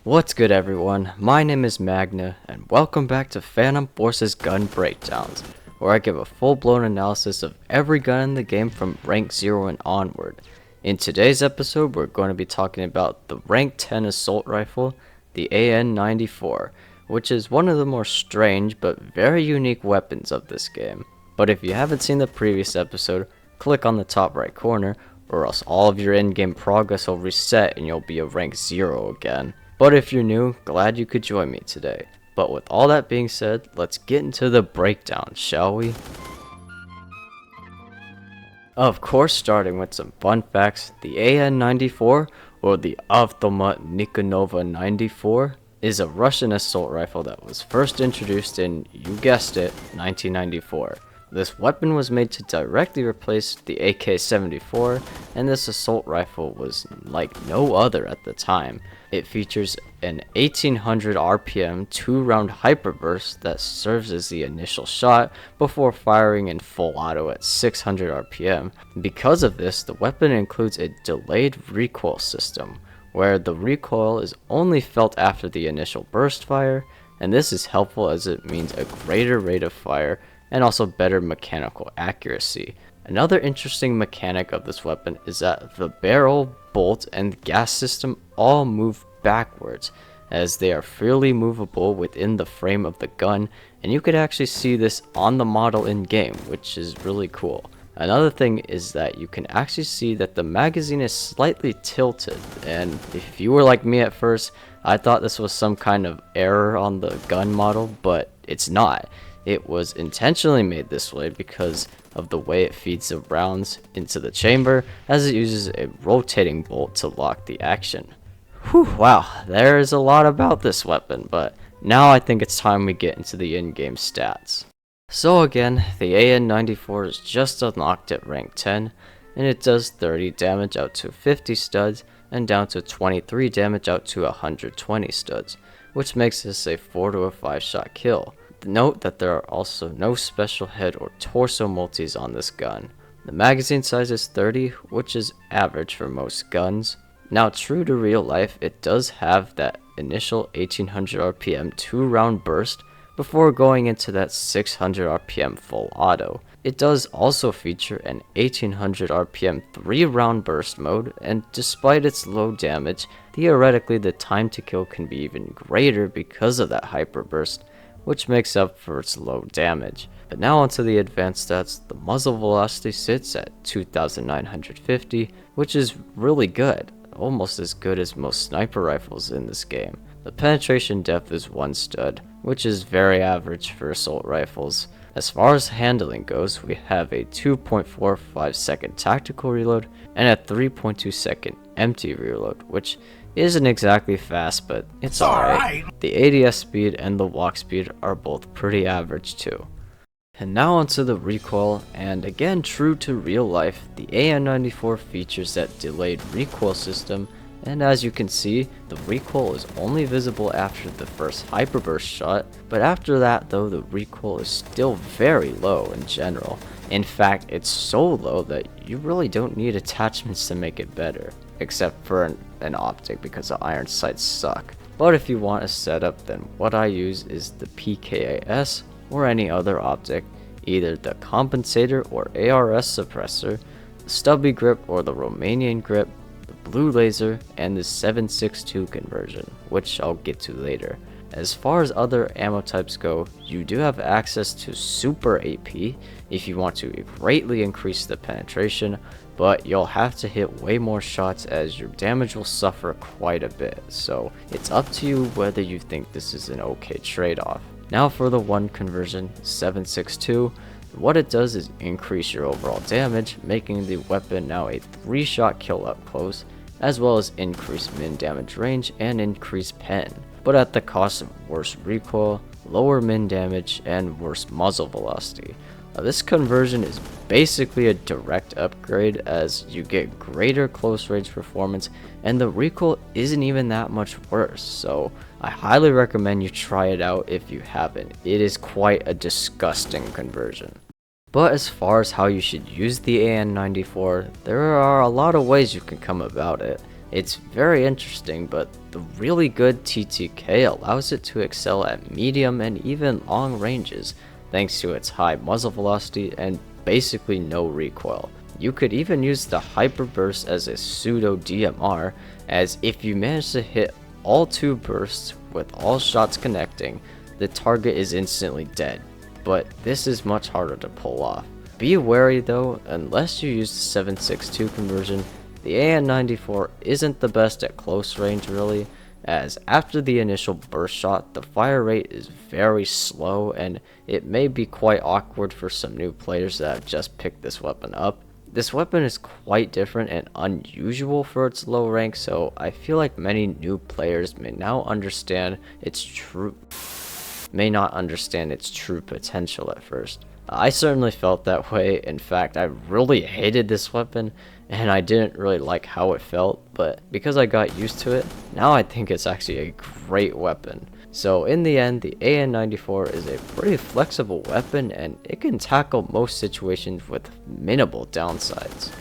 What's good everyone, my name is Magna, and welcome back to Phantom Forces Gun Breakdowns, where I give a full-blown analysis of every gun in the game from rank 0 and onward. In today's episode, we're going to be talking about the rank 10 assault rifle, the AN94, which is one of the more strange but very unique weapons of this game. But if you haven't seen the previous episode, click on the top right corner, or else all of your in-game progress will reset and you'll be a rank 0 again. But if you're new, glad you could join me today. But with all that being said, let's get into the breakdown, shall we? Of course, starting with some fun facts, the AN94, or the Avtomat 94, is a Russian assault rifle that was first introduced in, you guessed it, 1994. This weapon was made to directly replace the AK-74, and this assault rifle was like no other at the time. It features an 1800 RPM 2-round hyperburst that serves as the initial shot before firing in full auto at 600 RPM. Because of this, the weapon includes a delayed recoil system, where the recoil is only felt after the initial burst fire, and this is helpful as it means a greater rate of fire and also better mechanical accuracy. Another interesting mechanic of this weapon is that the barrel, bolt, and gas system all move backwards, as they are freely movable within the frame of the gun, and you could actually see this on the model in game, which is really cool. Another thing is that you can actually see that the magazine is slightly tilted, and if you were like me at first, I thought this was some kind of error on the gun model, but it's not. It was intentionally made this way because of the way it feeds the rounds into the chamber, as it uses a rotating bolt to lock the action. Whew, wow, there is a lot about this weapon, but now I think it's time we get into the in-game stats. So again, the AN94 is just unlocked at rank 10, and it does 30 damage out to 50 studs, and down to 23 damage out to 120 studs, which makes this a 4 to a 5 shot kill. Note that there are also no special head or torso multis on this gun. The magazine size is 30, which is average for most guns. Now, true to real life, it does have that initial 1800 RPM 2-round burst before going into that 600 RPM full auto. It does also feature an 1800 RPM 3-round burst mode, and despite its low damage, theoretically the time to kill can be even greater because of that hyper burst, which makes up for its low damage. But now onto the advanced stats. The muzzle velocity sits at 2950, which is really good, almost as good as most sniper rifles in this game. The penetration depth is 1 stud, which is very average for assault rifles. As far as handling goes, we have a 2.45 second tactical reload and a 3.2 second empty reload, which isn't exactly fast, but it's alright. The ADS speed and the walk speed are both pretty average too. And now onto the recoil, and again true to real life, the AN94 features that delayed recoil system, and as you can see, the recoil is only visible after the first hyperburst shot, but after that though, the recoil is still very low in general. In fact, it's so low that you really don't need attachments to make it better, except for an optic because the iron sights suck. But if you want a setup, then what I use is the PKAS or any other optic, either the compensator or ARS suppressor, the stubby grip or the Romanian grip, the blue laser, and the 7.62 conversion, which I'll get to later. As far as other ammo types go, you do have access to Super AP if you want to greatly increase the penetration, but you'll have to hit way more shots as your damage will suffer quite a bit, so it's up to you whether you think this is an okay trade-off. Now for the 1 conversion, 7.62, what it does is increase your overall damage, making the weapon now a 3-shot kill up close, as well as increase min damage range and increase pen, but at the cost of worse recoil, lower min damage, and worse muzzle velocity. This conversion is basically a direct upgrade as you get greater close range performance, and the recoil isn't even that much worse, so I highly recommend you try it out if you haven't. It is quite a disgusting conversion. But as far as how you should use the AN94, there are a lot of ways you can come about it. It's very interesting, but the really good TTK allows it to excel at medium and even long ranges, thanks to its high muzzle velocity and basically no recoil. You could even use the Hyper Burst as a pseudo DMR, as if you manage to hit all 2 bursts with all shots connecting, the target is instantly dead, but this is much harder to pull off. Be wary though, unless you use the 762 conversion, the AN94 isn't the best at close range really, as after the initial burst shot, the fire rate is very slow and it may be quite awkward for some new players that have just picked this weapon up. This weapon is quite different and unusual for its low rank, so I feel like many new players may not understand its true potential at first. I certainly felt that way. In fact, I really hated this weapon and I didn't really like how it felt, but because I got used to it, now I think it's actually a great weapon. So in the end, the AN94 is a pretty flexible weapon and it can tackle most situations with minimal downsides.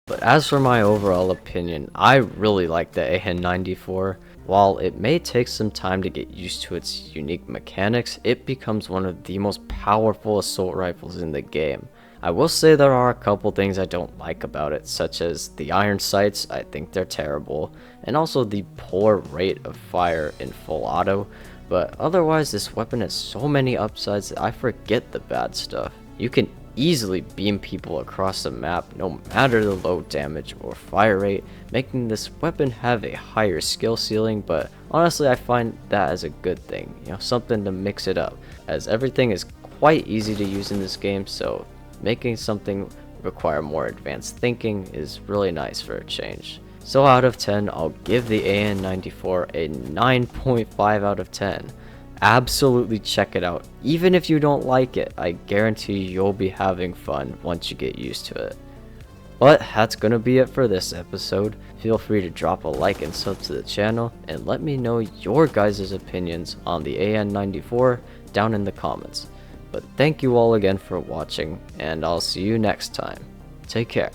But as for my overall opinion, I really like the AN94. While it may take some time to get used to its unique mechanics, it becomes one of the most powerful assault rifles in the game. I will say there are a couple things I don't like about it, such as the iron sights, I think they're terrible, and also the poor rate of fire in full auto, but otherwise this weapon has so many upsides that I forget the bad stuff. You can easily beam people across the map no matter the low damage or fire rate, making this weapon have a higher skill ceiling, but honestly I find that as a good thing, something to mix it up, as everything is quite easy to use in this game, so making something require more advanced thinking is really nice for a change. So out of 10, I'll give the AN94 a 9.5 out of 10. Absolutely check it out. Even if you don't like it, I guarantee you'll be having fun once you get used to it. But that's gonna be it for this episode. Feel free to drop a like and sub to the channel, and let me know your guys' opinions on the AN94 down in the comments. But thank you all again for watching, and I'll see you next time. Take care.